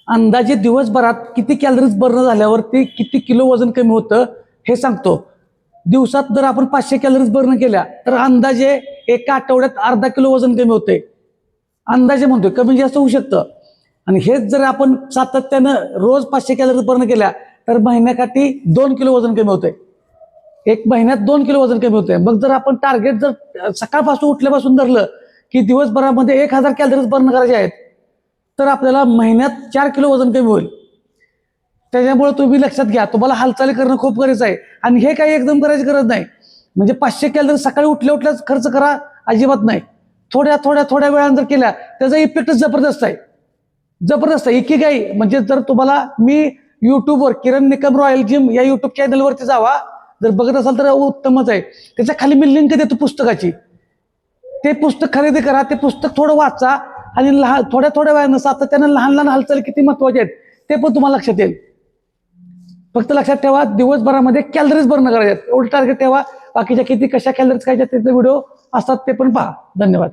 अंदाजे दिवसभरात किती कॅलरीज बर्न झाल्यावरती किती किलो वजन कमी होतं हे सांगतो. दिवसात जर आपण 500 कॅलरीज बर्न केल्या तर अंदाजे एका आठवड्यात अर्धा किलो वजन कमी होते. अंदाजे म्हणतोय, कमी जास्त होऊ शकतं. आणि हेच जर आपण सातत्यानं रोज 500 कॅलरीज बर्न केल्या तर महिन्याकाठी 2 किलो वजन कमी होते. एक महिन्यात 2 किलो वजन कमी होते. मग जर आपण टार्गेट जर सकाळपासून उठल्यापासून धरलं की दिवसभरामध्ये 1000 कॅलरीज बर्न करायचे आहेत तर आपल्याला महिन्यात 4 किलो वजन कमी होईल. त्याच्यामुळे तुम्ही लक्षात घ्या, तुम्हाला हालचाली करणं खूप गरजेचं आहे. आणि हे काही एकदम करायची गरज नाही. म्हणजे 500 कॅलरी सकाळी उठल्याच खर्च करा अजिबात नाही. थोड्या वेळानं जर केल्या त्याचा इफेक्टच जबरदस्त आहे. जबरदस्त आहे. इकिगाई म्हणजे जर तुम्हाला मी युट्यूबवर किरण निकम रॉयल जिम या युट्यूब चॅनलवरती जावा, जर बघत असाल तर उत्तमच आहे. त्याच्या खाली मी लिंक देतो पुस्तकाची. ते पुस्तक खरेदी करा. ते पुस्तक थोडं वाचा आणि थोड्या वेळानं सातत्यानं लहान हालचाली किती महत्वाचे आहेत ते पण तुम्हाला लक्षात येईल. फक्त लक्षात ठेवा, दिवसभरामध्ये कॅलरीज बर्न करायचे एवढं टार्गेट ठेवा. बाकीच्या किती कशा कॅलरीज खायच्या त्याचे व्हिडिओ असतात ते पण पहा. धन्यवाद.